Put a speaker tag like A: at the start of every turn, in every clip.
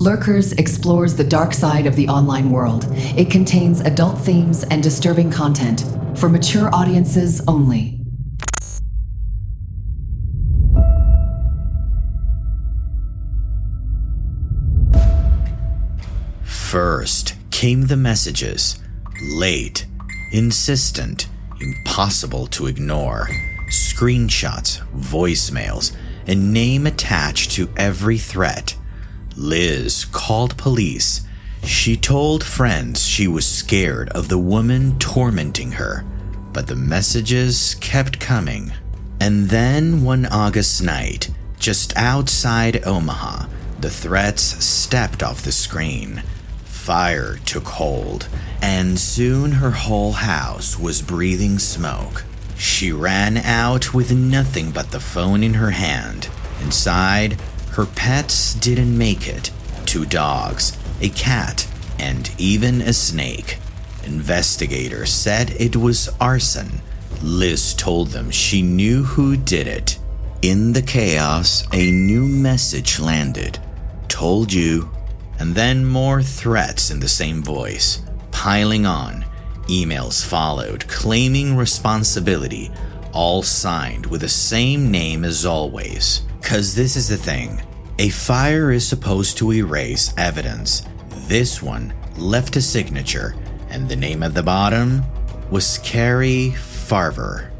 A: Lurkers explores the dark side of the online world. It contains adult themes and disturbing content for mature audiences only.
B: First came the messages. Late, insistent, impossible to ignore. Screenshots, voicemails, a name attached to every threat. Liz called police. She told friends she was scared of the woman tormenting her, but the messages kept coming. And then one August night, just outside Omaha, the threats stepped off the screen. Fire took hold, and soon her whole house was breathing smoke. She ran out with nothing but the phone in her hand. Inside, her pets didn't make it. 2 dogs, a cat, and even a snake. Investigators said it was arson. Liz told them she knew who did it. In the chaos, a new message landed. Told you. And then more threats in the same voice, piling on. Emails followed, claiming responsibility, all signed with the same name as always. 'Cause this is the thing. A fire is supposed to erase evidence. This one left a signature, and the name at the bottom was Carrie Farver.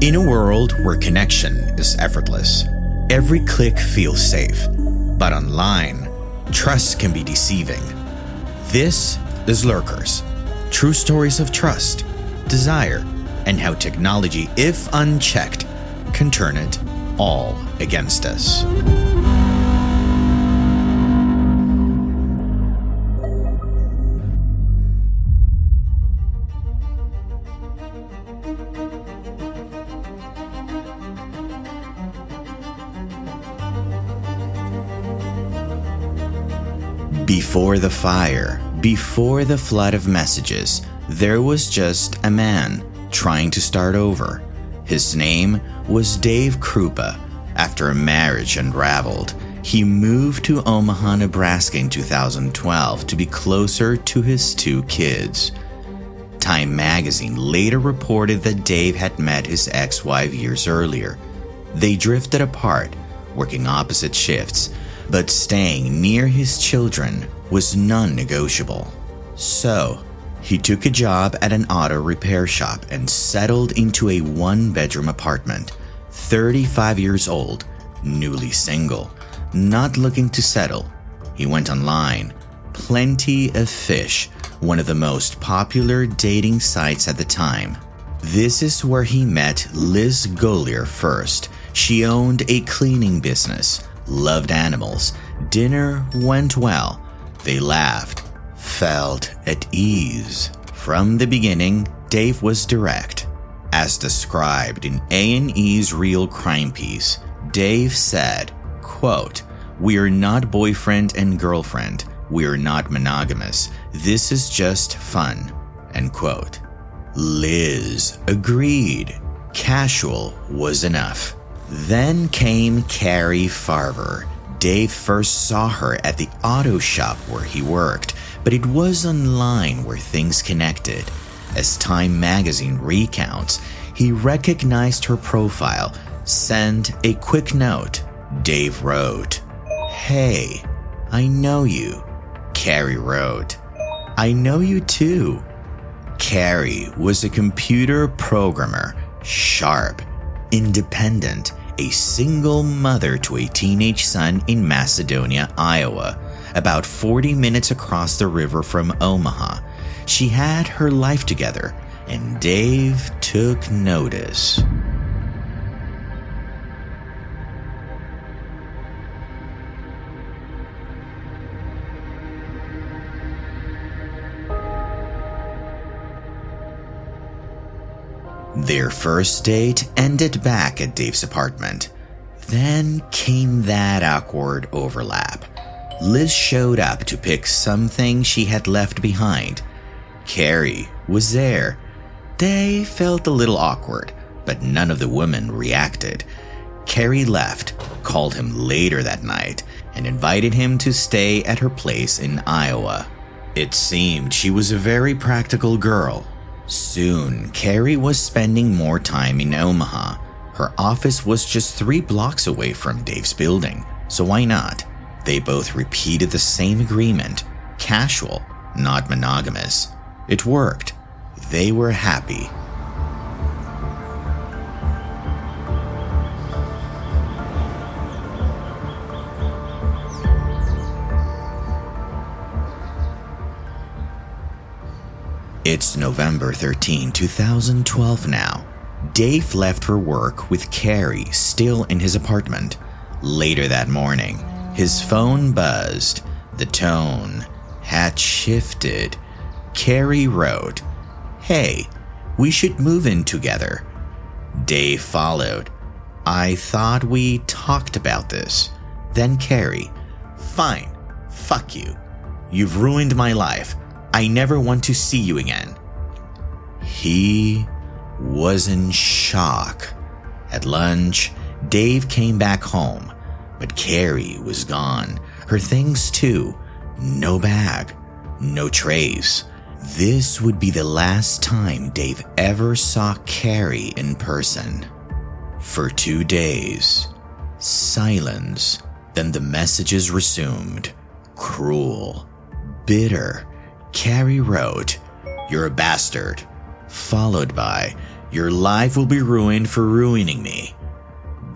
B: In a world where connection is effortless, every click feels safe. But online, trust can be deceiving. This is Lurkers, true stories of trust, desire, and how technology, if unchecked, can turn it all against us. Before the fire, before the flood of messages, there was just a man trying to start over. His name was Dave Krupa. After a marriage unraveled, he moved to Omaha, Nebraska in 2012 to be closer to his 2 kids. Time magazine later reported that Dave had met his ex-wife years earlier. They drifted apart, working opposite shifts, but staying near his children was non-negotiable. So, he took a job at an auto repair shop and settled into a 1-bedroom apartment. 35 years old, newly single, not looking to settle. He went online. Plenty of Fish, one of the most popular dating sites at the time. This is where he met Liz Golier first. She owned a cleaning business, loved animals. Dinner went well. They laughed, felt at ease. From the beginning, Dave was direct. As described in A&E's Real Crime piece, Dave said, quote, "We are not boyfriend and girlfriend. We are not monogamous. This is just fun." End quote. Liz agreed. Casual was enough. Then came Carrie Farver. Dave first saw her at the auto shop where he worked, but it was online where things connected. As Time magazine recounts, he recognized her profile, sent a quick note. Dave wrote, "Hey, I know you." Carrie wrote, "I know you too." Carrie was a computer programmer, sharp, independent, a single mother to a teenage son in Macedonia, Iowa, about 40 minutes across the river from Omaha. She had her life together, and Dave took notice. Their first date ended back at Dave's apartment. Then came that awkward overlap. Liz showed up to pick something she had left behind, Carrie was there. Dave felt a little awkward, but none of the women reacted. Carrie left, called him later that night, and invited him to stay at her place in Iowa. It seemed she was a very practical girl. Soon, Carrie was spending more time in Omaha. Her office was just 3 blocks away from Dave's building, so why not? They both repeated the same agreement, casual, not monogamous. It worked. They were happy. It's November 13, 2012 now. Dave left for work with Carrie still in his apartment. Later that morning, his phone buzzed. The tone had shifted. Carrie wrote, "Hey, we should move in together." Dave followed. "I thought we talked about this." Then Carrie, "Fine, fuck you. You've ruined my life. I never want to see you again." He was in shock. At lunch, Dave came back home, but Carrie was gone. Her things too. No bag, no trace. This would be the last time Dave ever saw Carrie in person. For 2 days, silence. Then the messages resumed. Cruel, bitter. Carrie wrote, "You're a bastard," followed by, "Your life will be ruined for ruining me."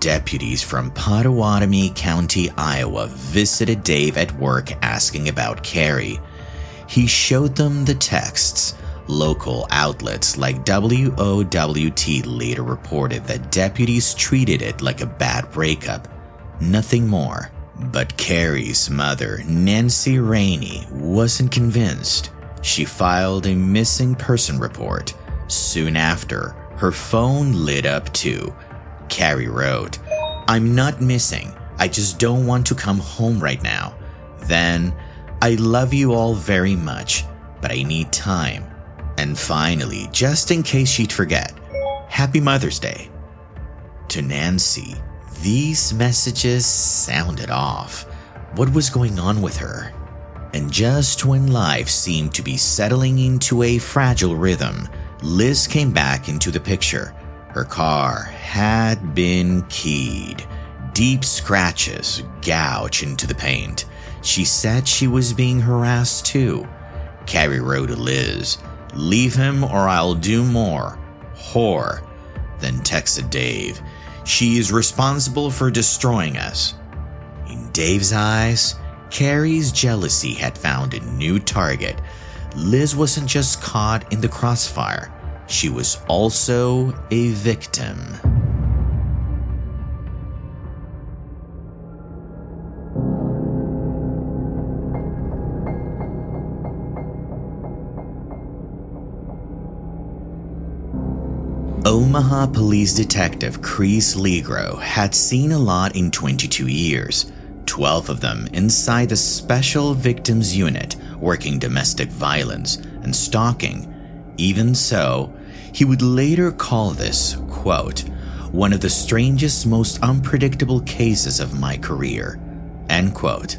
B: Deputies from Pottawatomie County, Iowa visited Dave at work asking about Carrie. He showed them the texts. Local outlets like WOWT later reported that deputies treated it like a bad breakup. Nothing more. But Carrie's mother, Nancy Rainey, wasn't convinced. She filed a missing person report. Soon after, her phone lit up too. Carrie wrote, "I'm not missing. I just don't want to come home right now." Then, "I love you all very much, but I need time." And finally, just in case she'd forget, "Happy Mother's Day." To Nancy, these messages sounded off. What was going on with her? And just when life seemed to be settling into a fragile rhythm, Liz came back into the picture. Her car had been keyed. Deep scratches gouged into the paint. She said she was being harassed too. Carrie wrote to Liz, "Leave him or I'll do more. Whore." Then texted Dave, "She is responsible for destroying us." In Dave's eyes, Carrie's jealousy had found a new target. Liz wasn't just caught in the crossfire, she was also a victim. Omaha police detective Chris Legro had seen a lot in 22 years, 12 of them inside the Special Victims Unit working domestic violence and stalking. Even so, he would later call this, quote, "one of the strangest, most unpredictable cases of my career," end quote.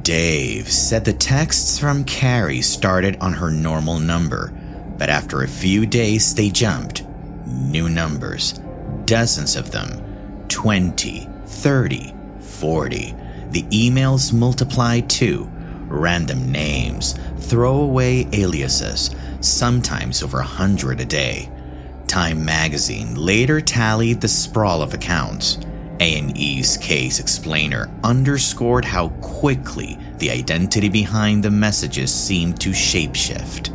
B: Dave said the texts from Carrie started on her normal number, but after a few days they jumped. New numbers, dozens of them, 20, 30, 40. The emails multiplied too. Random names, throwaway aliases, sometimes over 100 a day. Time magazine later tallied the sprawl of accounts. A&E's case explainer underscored how quickly the identity behind the messages seemed to shapeshift.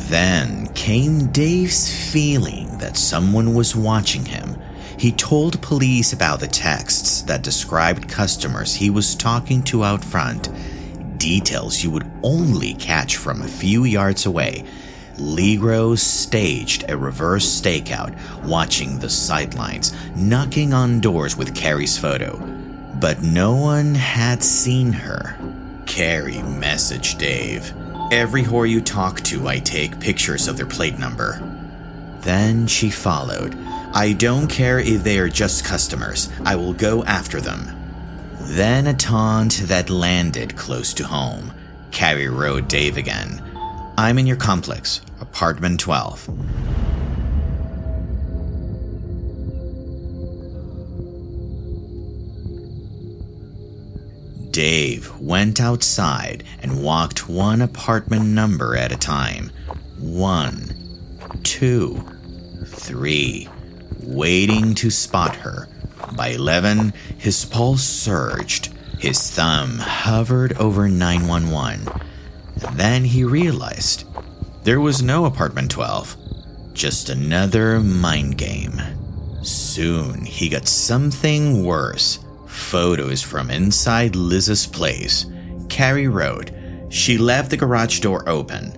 B: Then came Dave's feeling that someone was watching him. He told police about the texts that described customers he was talking to out front, details you would only catch from a few yards away. Legro staged a reverse stakeout, watching the sidelines, knocking on doors with Carrie's photo. But no one had seen her. Carrie messaged Dave, Every whore you talk to, I take pictures of their plate number. Then she followed. I don't care if they are just customers. I will go after them. Then a taunt that landed close to home. Carrie wrote Dave again. I'm in your complex, apartment 12. Dave went outside and walked one apartment number at a time. 1, 2, 3, waiting to spot her. By 11, his pulse surged. His thumb hovered over 911. And then he realized there was no apartment 12, just another mind game. Soon he got something worse. Photos from inside Liz's place. Carrie wrote, she left the garage door open.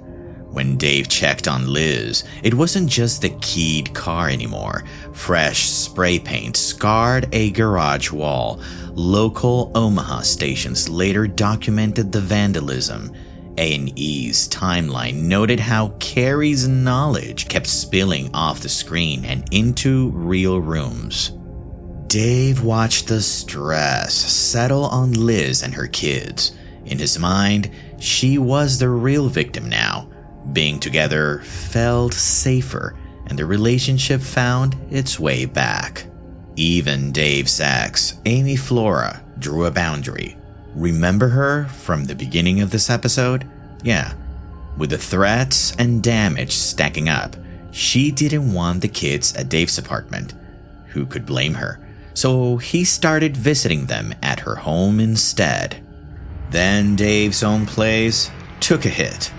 B: When Dave checked on Liz, it wasn't just the keyed car anymore. Fresh spray paint scarred a garage wall. Local Omaha stations later documented the vandalism. A&E's timeline noted how Carrie's knowledge kept spilling off the screen and into real rooms. Dave watched the stress settle on Liz and her kids. In his mind, she was the real victim now. Being together felt safer, and the relationship found its way back. Even Dave's ex, Amy Flora, drew a boundary. Remember her from the beginning of this episode? Yeah. With the threats and damage stacking up, she didn't want the kids at Dave's apartment. Who could blame her? So he started visiting them at her home instead. Then Dave's own place took a hit.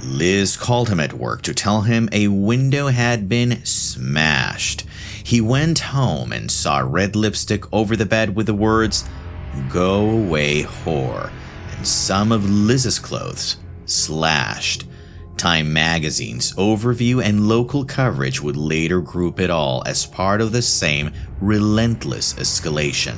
B: Liz called him at work to tell him a window had been smashed. He went home and saw red lipstick over the bed with the words, "Go away, whore," and some of Liz's clothes slashed. Time magazine's overview and local coverage would later group it all as part of the same relentless escalation.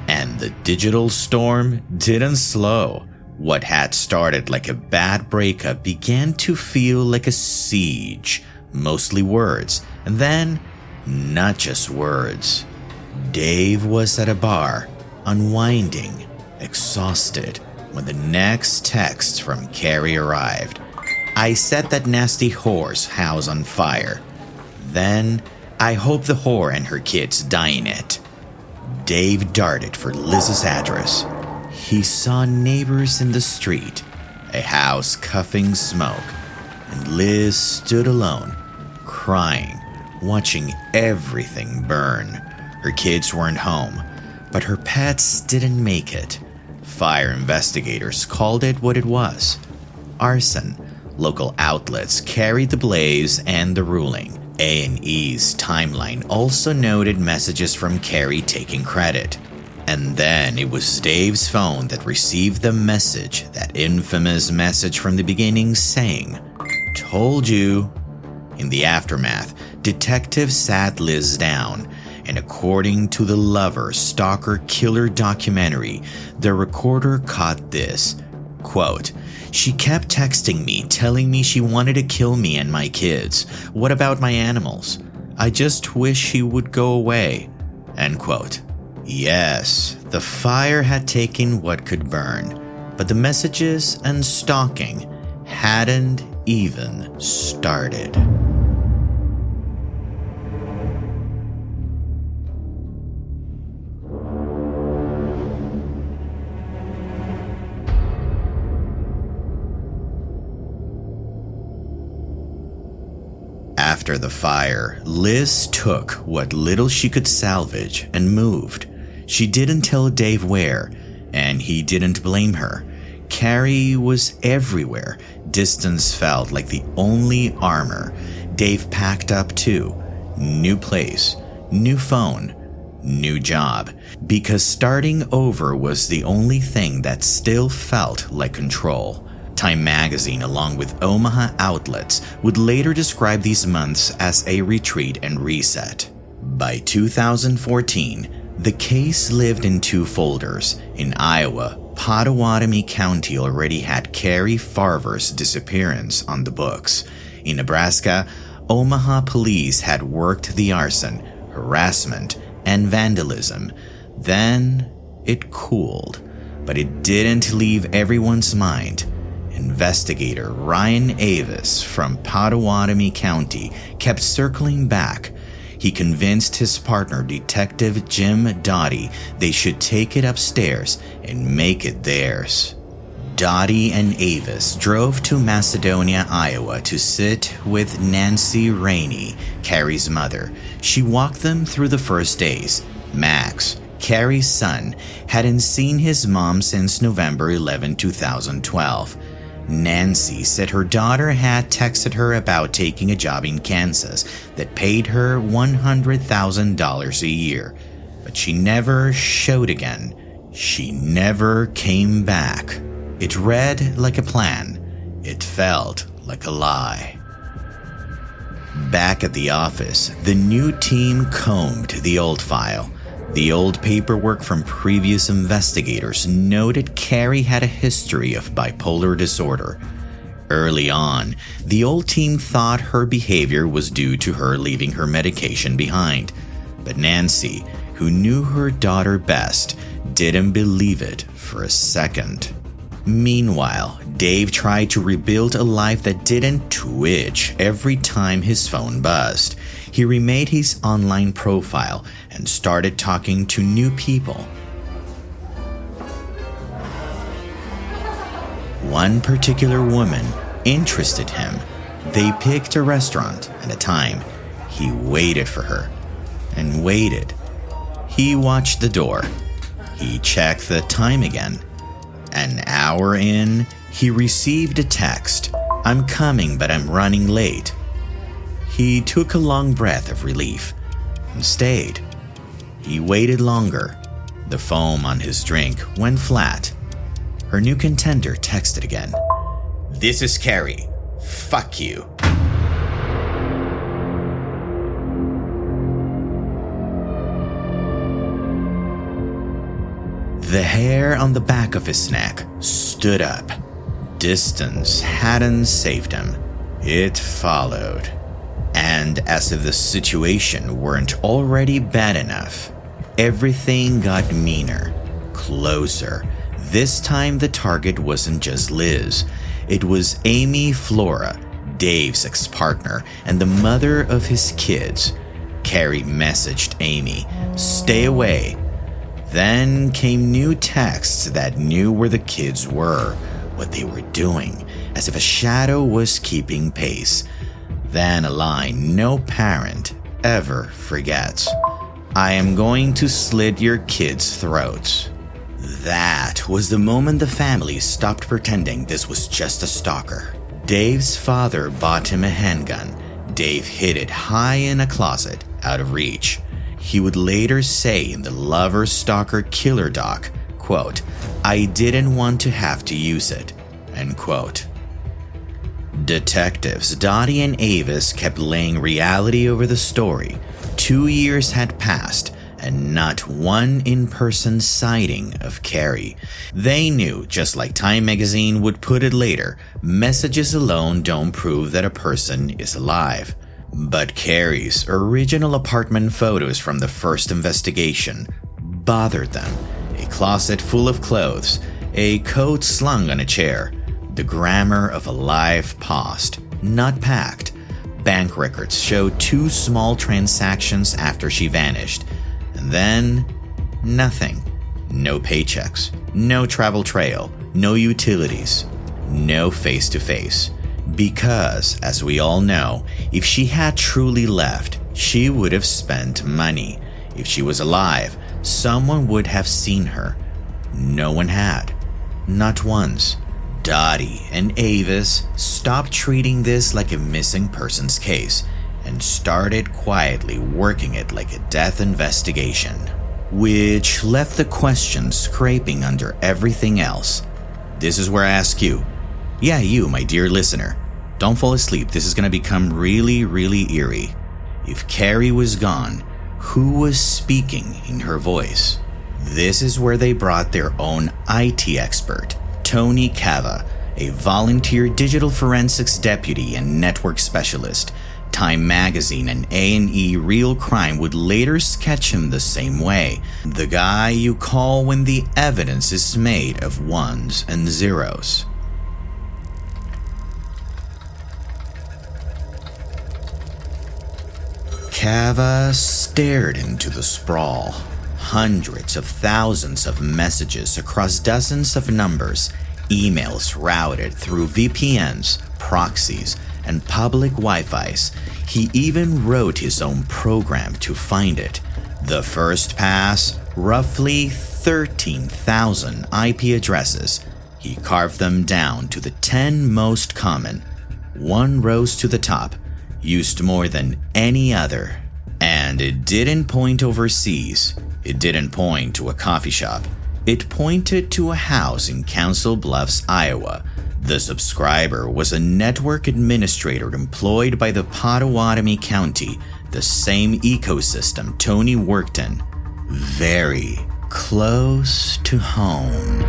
B: And the digital storm didn't slow. What had started like a bad breakup began to feel like a siege, mostly words, and then not just words. Dave was at a bar, unwinding, exhausted, when the next text from Carrie arrived. I set that nasty whore's house on fire. Then, I hope the whore and her kids die in it. Dave darted for Liz's address. He saw neighbors in the street, a house cuffing smoke, and Liz stood alone, crying, watching everything burn. Her kids weren't home, but her pets didn't make it. Fire investigators called it what it was: arson. Local outlets carried the blaze and the ruling. A&E's timeline also noted messages from Carrie taking credit. And then it was Dave's phone that received the message, that infamous message from the beginning saying, "Told you." In the aftermath, detectives sat Liz down, and according to the Lover, Stalker, Killer documentary, the recorder caught this, quote, "She kept texting me, telling me she wanted to kill me and my kids. What about my animals? I just wish she would go away." End quote. Yes, the fire had taken what could burn, but the messages and stalking hadn't even started. After the fire, Liz took what little she could salvage and moved. She didn't tell Dave where, and he didn't blame her. Carrie was everywhere. Distance felt like the only armor. Dave packed up too. New place, new phone, new job. Because starting over was the only thing that still felt like control. Time magazine, along with Omaha outlets, would later describe these months as a retreat and reset. By 2014, the case lived in two folders: in Iowa, Pottawatomie County already had Carrie Farver's disappearance on the books. In Nebraska, Omaha police had worked the arson, harassment, and vandalism. Then it cooled, but it didn't leave everyone's mind. Investigator Ryan Avis from Pottawatomie County kept circling back. He convinced his partner, Detective Jim Dottie, they should take it upstairs and make it theirs. Dottie and Avis drove to Macedonia, Iowa to sit with Nancy Rainey, Carrie's mother. She walked them through the first days. Max, Carrie's son, hadn't seen his mom since November 11, 2012. Nancy said her daughter had texted her about taking a job in Kansas that paid her $100,000 a year, but she never showed again. She never came back. It read like a plan. It felt like a lie. Back at the office, the new team combed the old file. The old paperwork from previous investigators noted Carrie had a history of bipolar disorder. Early on, the old team thought her behavior was due to her leaving her medication behind. But Nancy, who knew her daughter best, didn't believe it for a second. Meanwhile, Dave tried to rebuild a life that didn't twitch every time his phone buzzed. He remade his online profile and started talking to new people. One particular woman interested him. They picked a restaurant and a time. He waited for her and waited. He watched the door. He checked the time again. An hour in, he received a text. "I'm coming, but I'm running late." He took a long breath of relief and stayed. He waited longer. The foam on his drink went flat. Her new contender texted again. "This is Carrie. Fuck you." The hair on the back of his neck stood up. Distance hadn't saved him. It followed. And as if the situation weren't already bad enough, everything got meaner, closer. This time the target wasn't just Liz. It was Amy Flora, Dave's ex-partner and the mother of his kids. Carrie messaged Amy, "Stay away." Then came new texts that knew where the kids were, what they were doing, as if a shadow was keeping pace. Then a line no parent ever forgets. "I am going to slit your kids' throats." That was the moment the family stopped pretending this was just a stalker. Dave's father bought him a handgun. Dave hid it high in a closet, out of reach. He would later say in the Lover Stalker Killer doc, quote, "I didn't want to have to use it," end quote. Detectives Dottie and Avis kept laying reality over the story. 2 years had passed, and not one in-person sighting of Carrie. They knew, just like Time magazine would put it later, messages alone don't prove that a person is alive. But Carrie's original apartment photos from the first investigation bothered them. A closet full of clothes, a coat slung on a chair, the grammar of a life paused, not packed. Bank records showed 2 small transactions after she vanished. And then, nothing. No paychecks, no travel trail, no utilities, no face-to-face. Because, as we all know, if she had truly left, she would have spent money. If she was alive, someone would have seen her. No one had. Not once. Dottie and Avis stopped treating this like a missing persons case and started quietly working it like a death investigation, which left the questions scraping under everything else. This is where I ask you, yeah, you, my dear listener, don't fall asleep. This is going to become really, really eerie. If Carrie was gone, who was speaking in her voice? This is where they brought their own IT expert, Tony Cava, a volunteer digital forensics deputy and network specialist. Time Magazine and A&E Real Crime would later sketch him the same way. The guy you call when the evidence is made of ones and zeros. Cava stared into the sprawl. Hundreds of thousands of messages across dozens of numbers, emails routed through VPNs, proxies, and public Wi-Fis. He even wrote his own program to find it. The first pass, roughly 13,000 IP addresses. He carved them down to the 10 most common. One rose to the top, used more than any other. And it didn't point overseas. It didn't point to a coffee shop. It pointed to a house in Council Bluffs, Iowa. The subscriber was a network administrator employed by the Pottawatomie County, the same ecosystem Tony worked in. Very close to home.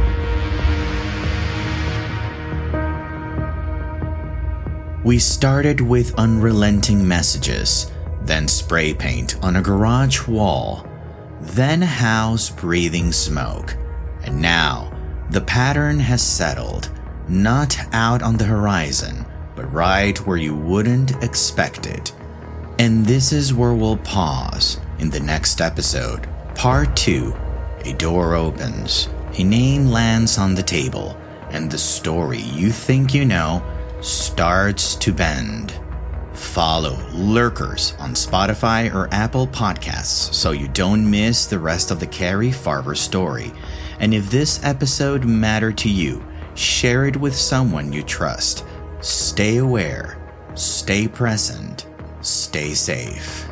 B: We started with unrelenting messages, then spray paint on a garage wall, then a house breathing smoke. And now, the pattern has settled, not out on the horizon, but right where you wouldn't expect it. And this is where we'll pause in the next episode. Part 2, a door opens, a name lands on the table, and the story you think you know starts to bend. Follow Lurkers on Spotify or Apple Podcasts so you don't miss the rest of the Cary Farver story. And if this episode mattered to you, share it with someone you trust. Stay aware, stay present, stay safe.